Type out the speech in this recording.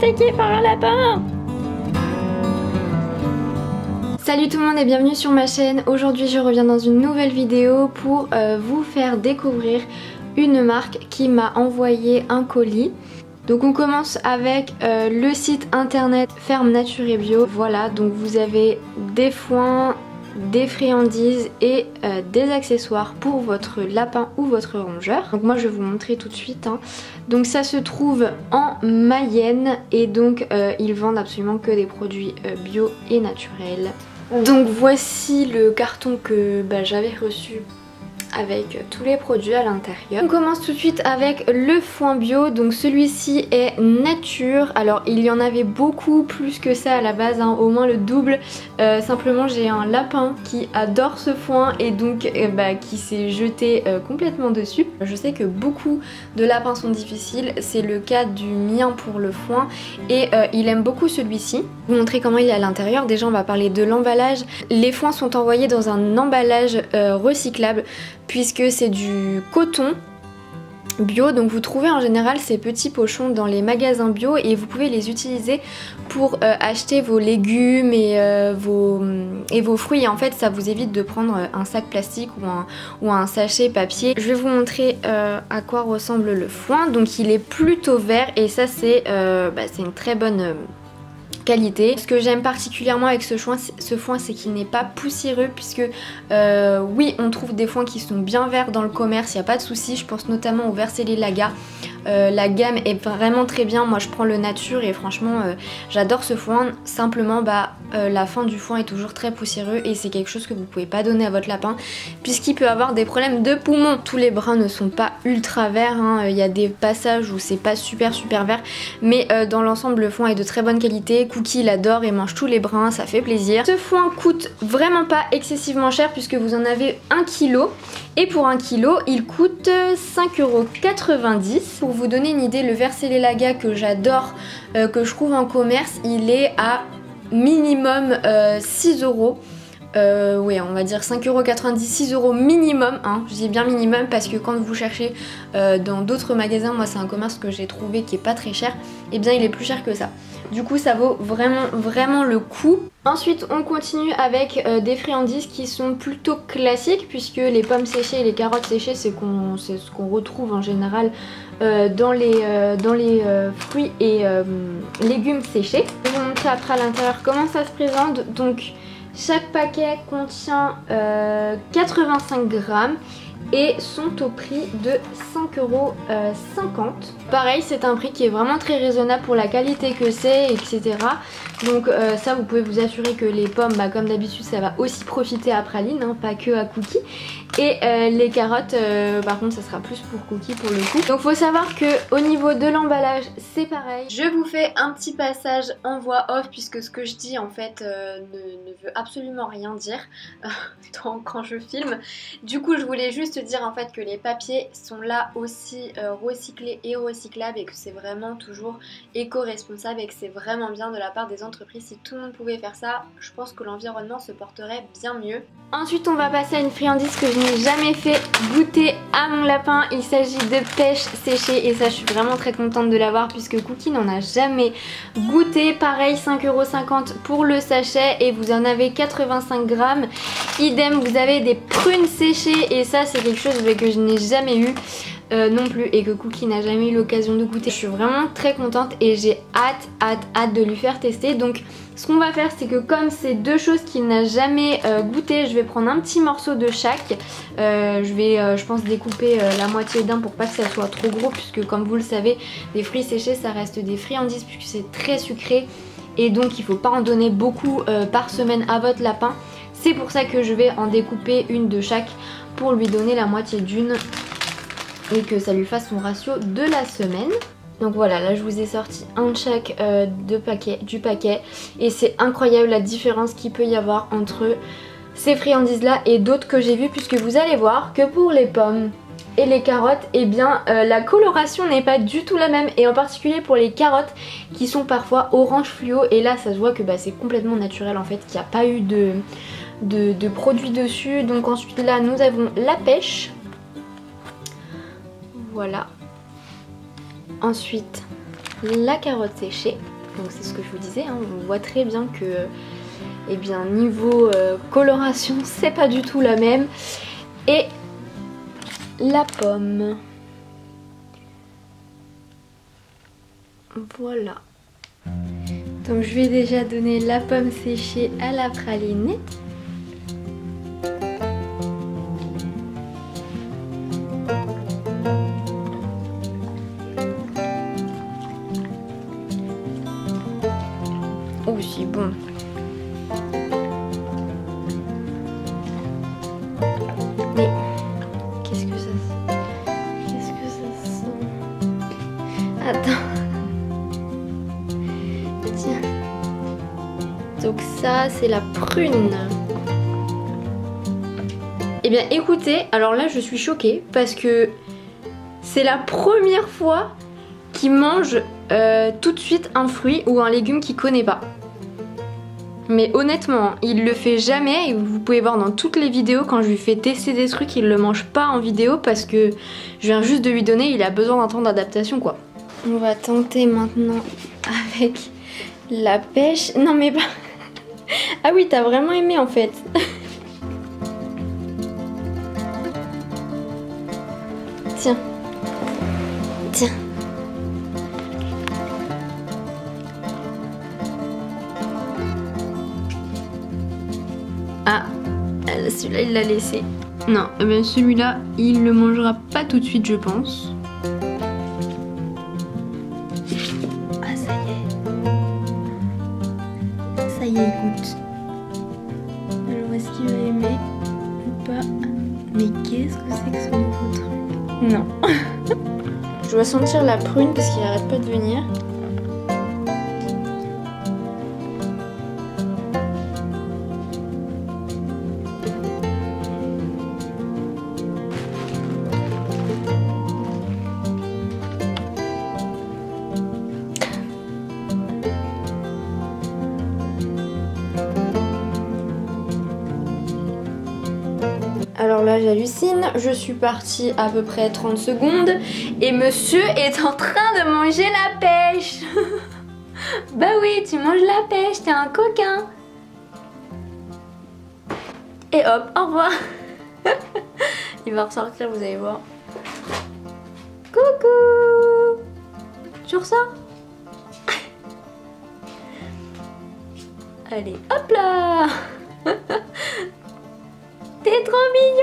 attaquée par un lapin. Salut tout le monde et bienvenue sur ma chaîne. Aujourd'hui je reviens dans une nouvelle vidéo pour vous faire découvrir une marque qui m'a envoyé un colis. Donc on commence avec le site internet Ferme Nature et Bio. Voilà, donc vous avez des foins, des friandises et des accessoires pour votre lapin ou votre rongeur. Donc moi je vais vous montrer tout de suite hein. Donc ça se trouve en Mayenne et donc ils vendent absolument que des produits bio et naturels. Donc voici le carton que j'avais reçu avec tous les produits à l'intérieur. On commence tout de suite avec le foin bio. Donc celui-ci est nature. Alors il y en avait beaucoup plus que ça à la base, hein, au moins le double. Simplement j'ai un lapin qui adore ce foin et donc qui s'est jeté complètement dessus. Je sais que beaucoup de lapins sont difficiles. C'est le cas du mien pour le foin et il aime beaucoup celui-ci. Je vais vous montrer comment il est à l'intérieur. Déjà on va parler de l'emballage. Les foins sont envoyés dans un emballage recyclable puisque c'est du coton bio, donc vous trouvez en général ces petits pochons dans les magasins bio et vous pouvez les utiliser pour acheter vos légumes et vos fruits. Et en fait ça vous évite de prendre un sac plastique ou un sachet papier. Je vais vous montrer à quoi ressemble le foin. Donc il est plutôt vert et ça c'est une très bonne qualité. Ce que j'aime particulièrement avec ce foin c'est qu'il n'est pas poussiéreux puisque oui on trouve des foins qui sont bien verts dans le commerce, il n'y a pas de souci. Je pense notamment au Vercelli Laga. La gamme est vraiment très bien. Moi je prends le nature et franchement j'adore ce foin. Simplement la fin du foin est toujours très poussiéreux et c'est quelque chose que vous pouvez pas donner à votre lapin puisqu'il peut avoir des problèmes de poumons. Tous les brins ne sont pas ultra verts hein. Il y a des passages où c'est pas super vert mais dans l'ensemble le foin est de très bonne qualité. Cookie il adore et mange tous les brins, ça fait plaisir. Ce foin coûte vraiment pas excessivement cher puisque vous en avez 1 kg et pour 1 kg il coûte 5,90 €. Pour vous donner une idée, le Vercelli Laga que j'adore, que je trouve en commerce, il est à minimum 6 €. Oui, on va dire 5,90 €, 6 € minimum, hein. Je dis bien minimum parce que quand vous cherchez dans d'autres magasins, moi c'est un commerce que j'ai trouvé qui est pas très cher, et bien il est plus cher que ça. Du coup ça vaut vraiment le coup. Ensuite on continue avec des friandises qui sont plutôt classiques puisque les pommes séchées et les carottes séchées c'est ce qu'on retrouve en général dans les fruits et légumes séchés. Je vais vous montrer après à l'intérieur comment ça se présente. Donc chaque paquet contient 85 grammes et sont au prix de 5,50 €. Pareil c'est un prix qui est vraiment très raisonnable pour la qualité que c'est, etc. Donc ça vous pouvez vous assurer que les pommes comme d'habitude ça va aussi profiter à Praline hein, pas que à Cookie. Et les carottes par contre ça sera plus pour Cookie pour le coup. Donc faut savoir que au niveau de l'emballage c'est pareil. Je vous fais un petit passage en voix off puisque ce que je dis en fait ne veut absolument rien dire quand je filme. Du coup je voulais juste dire en fait que les papiers sont là aussi recyclés et recyclables et que c'est vraiment toujours éco-responsable et que c'est vraiment bien de la part des entreprises. Si tout le monde pouvait faire ça, je pense que l'environnement se porterait bien mieux. Ensuite on va passer à une friandise que je n'ai jamais fait goûter à mon lapin. Il s'agit de pêche séchée et ça je suis vraiment très contente de l'avoir puisque Cookie n'en a jamais goûté. Pareil 5,50 € pour le sachet et vous en avez 85 grammes. Idem vous avez des prunes séchées et ça c'est quelque chose que je n'ai jamais eu non plus et que Cookie n'a jamais eu l'occasion de goûter. Je suis vraiment très contente et j'ai hâte de lui faire tester. Donc ce qu'on va faire c'est que comme c'est deux choses qu'il n'a jamais goûté, je vais prendre un petit morceau de chaque. Je vais je pense découper la moitié d'un pour pas que ça soit trop gros puisque comme vous le savez les fruits séchés ça reste des friandises puisque c'est très sucré et donc il faut pas en donner beaucoup par semaine à votre lapin. C'est pour ça que je vais en découper une de chaque pour lui donner la moitié d'une et que ça lui fasse son ratio de la semaine. Donc voilà, là je vous ai sorti un de chaque du paquet et c'est incroyable la différence qu'il peut y avoir entre ces friandises là et d'autres que j'ai vues puisque vous allez voir que pour les pommes et les carottes, eh bien la coloration n'est pas du tout la même et en particulier pour les carottes qui sont parfois orange fluo et là ça se voit que c'est complètement naturel en fait, qu'il n'y a pas eu de produits dessus. Donc ensuite là nous avons la pêche, voilà. Ensuite la carotte séchée Donc c'est ce que je vous disais, hein, on voit très bien que eh bien, niveau coloration c'est pas du tout la même. Et la pomme. Voilà. Donc je vais déjà donner la pomme séchée à la pralinette. Oh c'est bon. Mais qu'est-ce que ça sent? Attends. Tiens. Donc ça c'est la prune. Eh bien écoutez, alors là je suis choquée parce que c'est la première fois qu'il mange tout de suite un fruit ou un légume qu'il connaît pas. Mais honnêtement, il le fait jamais et vous pouvez voir dans toutes les vidéos quand je lui fais tester des trucs, il le mange pas en vidéo parce que je viens juste de lui donner, il a besoin d'un temps d'adaptation quoi. On va tenter maintenant avec la pêche. Non mais pas... Ah oui, t'as vraiment aimé en fait. Tiens. Tiens. Ah, celui-là il l'a laissé. Non, eh bien celui-là il le mangera pas tout de suite je pense. Ah ça y est. Ça y est, il goûte. Alors est-ce qu'il va aimer ou pas? Mais qu'est-ce que c'est que ce nouveau truc? Non. Je dois sentir la prune parce qu'il arrête pas de venir. Alors là j'hallucine, je suis partie à peu près 30 secondes et monsieur est en train de manger la pêche. Bah oui, tu manges la pêche, t'es un coquin. Et hop, au revoir. Il va ressortir, vous allez voir. Coucou. Tu ressors? Allez, hop là. T'es trop mignon.